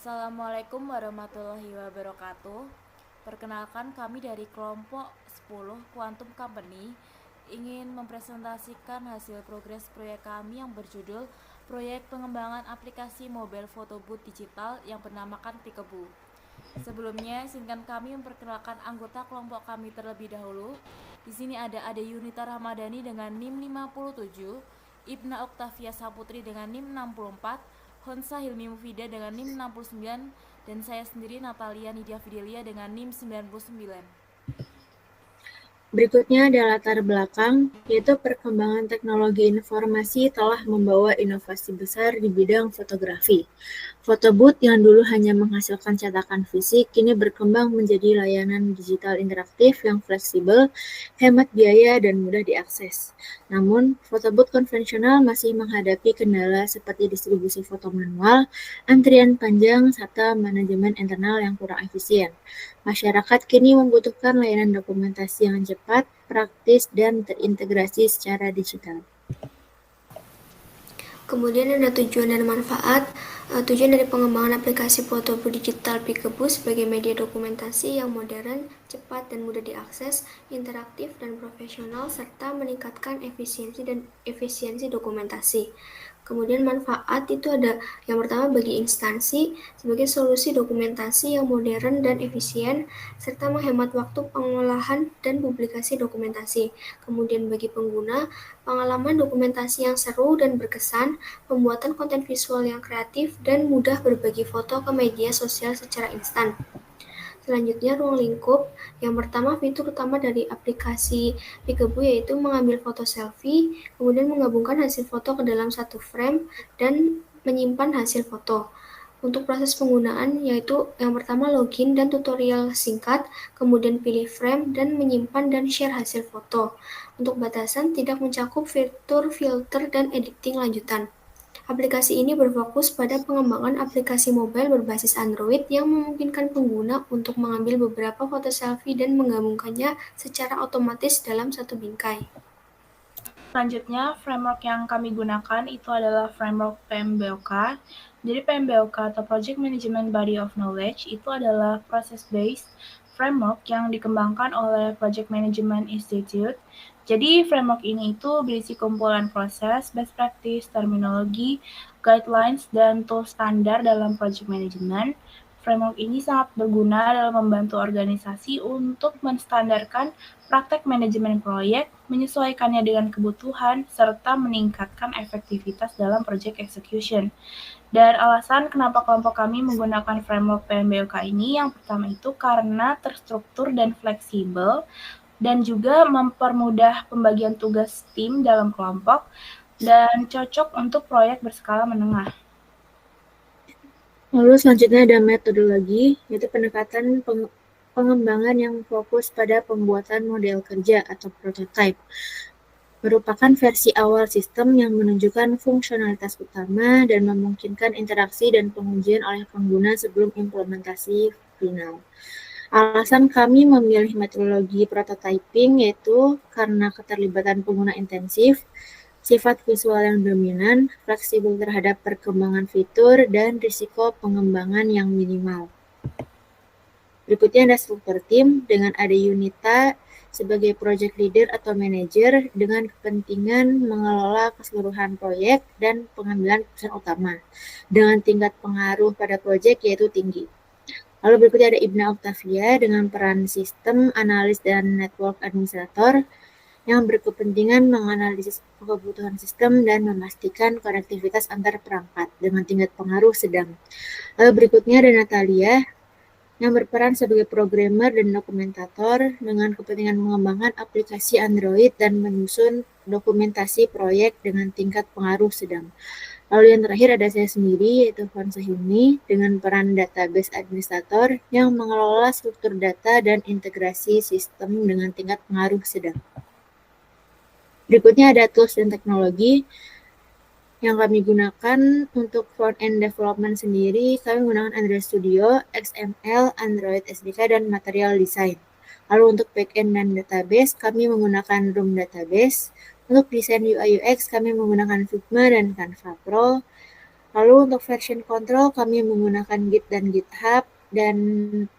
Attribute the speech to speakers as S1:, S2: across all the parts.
S1: Assalamualaikum warahmatullahi wabarakatuh. Perkenalkan kami dari kelompok 10 Quantum Company ingin mempresentasikan hasil progres proyek kami yang berjudul Proyek Pengembangan Aplikasi Mobile Photo Booth Digital yang bernamakan Peekaboo. Sebelumnya, izinkan kami memperkenalkan anggota kelompok kami terlebih dahulu. Di sini ada Ade Yunita Rahmadani dengan NIM 57, Ibna Oktavia Saputri dengan NIM 64, Honsa Hilmi Mufida dengan NIM 69, dan saya sendiri Natalia Nidia Fidelia dengan NIM 99.
S2: Berikutnya ada latar belakang, yaitu perkembangan teknologi informasi telah membawa inovasi besar di bidang fotografi. Photobooth yang dulu hanya menghasilkan cetakan fisik, kini berkembang menjadi layanan digital interaktif yang fleksibel, hemat biaya, dan mudah diakses. Namun, photobooth konvensional masih menghadapi kendala seperti distribusi foto manual, antrian panjang, serta manajemen internal yang kurang efisien. Masyarakat kini membutuhkan layanan dokumentasi yang cepat, praktis, dan terintegrasi secara digital.
S3: Kemudian ada tujuan dan manfaat. Tujuan dari pengembangan aplikasi foto digital Peekaboo sebagai media dokumentasi yang modern, cepat dan mudah diakses, interaktif dan profesional, serta meningkatkan efisiensi dokumentasi. Kemudian manfaat itu ada yang pertama bagi instansi sebagai solusi dokumentasi yang modern dan efisien serta menghemat waktu pengolahan dan publikasi dokumentasi. Kemudian bagi pengguna, pengalaman dokumentasi yang seru dan berkesan, pembuatan konten visual yang kreatif dan mudah berbagi foto ke media sosial secara instan. Selanjutnya, ruang lingkup. Yang pertama, fitur utama dari aplikasi Peekaboo yaitu mengambil foto selfie, kemudian menggabungkan hasil foto ke dalam satu frame, dan menyimpan hasil foto. Untuk proses penggunaan yaitu yang pertama login dan tutorial singkat, kemudian pilih frame dan menyimpan dan share hasil foto. Untuk batasan tidak mencakup fitur filter dan editing lanjutan. Aplikasi ini berfokus pada pengembangan aplikasi mobile berbasis Android yang memungkinkan pengguna untuk mengambil beberapa foto selfie dan menggabungkannya secara otomatis dalam satu bingkai.
S4: Selanjutnya, framework yang kami gunakan itu adalah framework PMBOK. Jadi PMBOK atau Project Management Body of Knowledge itu adalah process-based framework yang dikembangkan oleh Project Management Institute. Jadi framework ini itu berisi kumpulan proses, best practice, terminologi, guidelines, dan tools standar dalam project management. Framework ini sangat berguna dalam membantu organisasi untuk menstandarkan praktek manajemen proyek, menyesuaikannya dengan kebutuhan, serta meningkatkan efektivitas dalam project execution. Dan alasan kenapa kelompok kami menggunakan framework PMBOK ini, yang pertama itu karena terstruktur dan fleksibel, dan juga mempermudah pembagian tugas tim dalam kelompok, dan cocok untuk proyek berskala menengah.
S2: Lalu selanjutnya ada metodologi, yaitu pendekatan pengembangan yang fokus pada pembuatan model kerja atau prototype. Merupakan versi awal sistem yang menunjukkan fungsionalitas utama dan memungkinkan interaksi dan pengujian oleh pengguna sebelum implementasi final. Alasan kami memilih metodologi prototyping yaitu karena keterlibatan pengguna intensif, sifat visual yang dominan, fleksibel terhadap perkembangan fitur, dan risiko pengembangan yang minimal. Berikutnya ada struktur tim dengan ada Yunita sebagai project leader atau manager dengan kepentingan mengelola keseluruhan proyek dan pengambilan keputusan utama dengan tingkat pengaruh pada proyek yaitu tinggi. Lalu berikutnya ada Ibna Oktavia dengan peran sistem, analis, dan network administrator yang berkepentingan menganalisis kebutuhan sistem dan memastikan konektivitas antar perangkat dengan tingkat pengaruh sedang. Lalu berikutnya ada Natalia yang berperan sebagai programmer dan dokumentator dengan kepentingan mengembangkan aplikasi Android dan menyusun dokumentasi proyek dengan tingkat pengaruh sedang. Lalu yang terakhir ada saya sendiri, yaitu Honsa Hilmi, dengan peran database administrator yang mengelola struktur data dan integrasi sistem dengan tingkat pengaruh sedang. Berikutnya ada tools dan teknologi yang kami gunakan untuk front-end development sendiri. Kami menggunakan Android Studio, XML, Android SDK, dan Material Design. Lalu untuk back-end dan database, kami menggunakan Room Database. Untuk desain UI UX, kami menggunakan Figma dan Canva Pro. Lalu untuk version control kami menggunakan Git dan GitHub, dan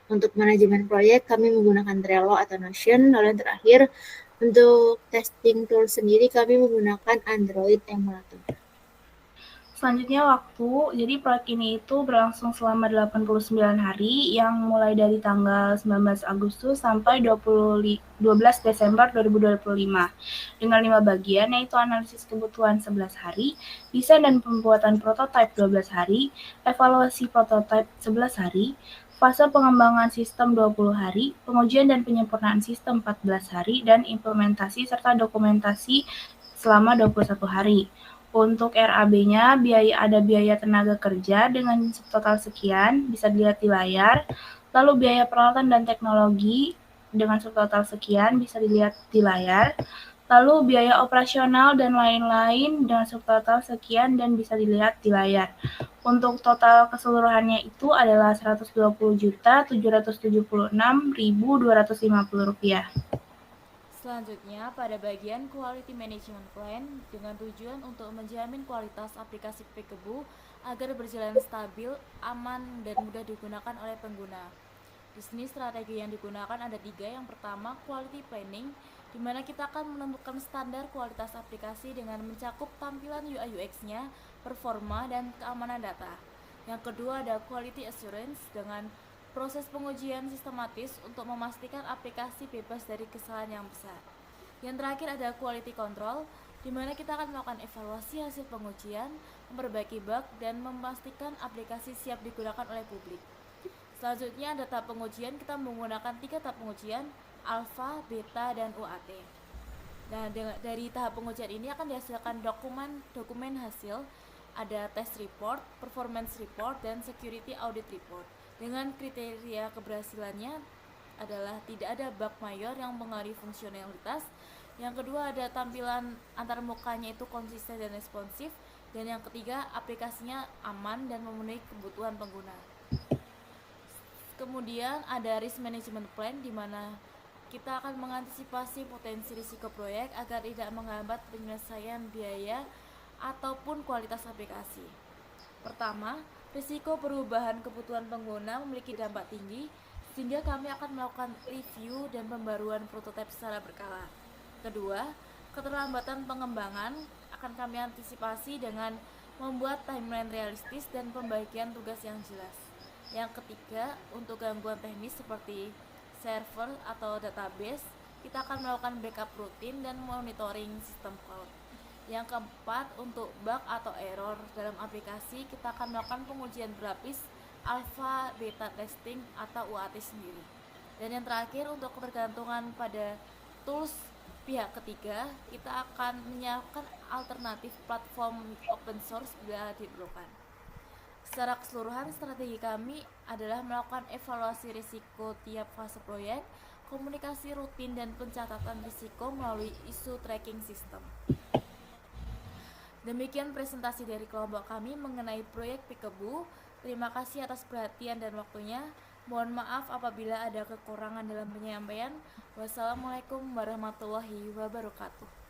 S2: untuk manajemen proyek kami menggunakan Trello atau Notion. Lalu yang terakhir, untuk testing tool sendiri kami menggunakan Android Emulator.
S4: Selanjutnya waktu, jadi proyek ini itu berlangsung selama 89 hari yang mulai dari tanggal 19 Agustus sampai 12 Desember 2025 dengan 5 bagian, yaitu analisis kebutuhan 11 hari, desain dan pembuatan prototipe 12 hari, evaluasi prototipe 11 hari, fase pengembangan sistem 20 hari, pengujian dan penyempurnaan sistem 14 hari, dan implementasi serta dokumentasi selama 21 hari. Untuk RAB-nya, ada biaya tenaga kerja dengan total sekian, bisa dilihat di layar. Lalu biaya peralatan dan teknologi dengan subtotal sekian, bisa dilihat di layar. Lalu biaya operasional dan lain-lain dengan subtotal sekian dan bisa dilihat di layar. Untuk total keseluruhannya itu adalah Rp120.776.250.
S1: Selanjutnya, pada bagian Quality Management Plan dengan tujuan untuk menjamin kualitas aplikasi Peekaboo agar berjalan stabil, aman, dan mudah digunakan oleh pengguna. Di sini strategi yang digunakan ada 3. Yang pertama, Quality Planning, di mana kita akan menentukan standar kualitas aplikasi dengan mencakup tampilan UI UX-nya, performa, dan keamanan data. Yang kedua ada Quality Assurance dengan proses pengujian sistematis untuk memastikan aplikasi bebas dari kesalahan yang besar. Yang terakhir ada Quality Control, di mana kita akan melakukan evaluasi hasil pengujian, memperbaiki bug, dan memastikan aplikasi siap digunakan oleh publik. Selanjutnya ada tahap pengujian, kita menggunakan 3 tahap pengujian, alpha, beta, dan UAT. Nah, dari tahap pengujian ini akan dihasilkan dokumen hasil, ada test report, performance report, dan security audit report. Dengan kriteria keberhasilannya adalah tidak ada bug mayor yang mengaruhi fungsionalitas. Yang kedua ada tampilan antarmukanya itu konsisten dan responsif. Dan yang ketiga, aplikasinya aman dan memenuhi kebutuhan pengguna. Kemudian ada risk management plan, di mana kita akan mengantisipasi potensi risiko proyek agar tidak menghambat penyelesaian biaya ataupun kualitas aplikasi. Pertama, risiko perubahan kebutuhan pengguna memiliki dampak tinggi, sehingga kami akan melakukan review dan pembaruan prototipe secara berkala. Kedua, keterlambatan pengembangan akan kami antisipasi dengan membuat timeline realistis dan pembagian tugas yang jelas. Yang ketiga, untuk gangguan teknis seperti server atau database, kita akan melakukan backup rutin dan monitoring sistem cloud. Yang keempat, untuk bug atau error dalam aplikasi, kita akan melakukan pengujian berlapis, alpha, beta testing, atau UAT sendiri. Dan yang terakhir, untuk ketergantungan pada tools pihak ketiga, kita akan menyiapkan alternatif platform open source bila diperlukan. Secara keseluruhan, strategi kami adalah melakukan evaluasi risiko tiap fase proyek, komunikasi rutin, dan pencatatan risiko melalui isu tracking system. Demikian presentasi dari kelompok kami mengenai proyek Peekaboo. Terima kasih atas perhatian dan waktunya. Mohon maaf apabila ada kekurangan dalam penyampaian. Wassalamualaikum warahmatullahi wabarakatuh.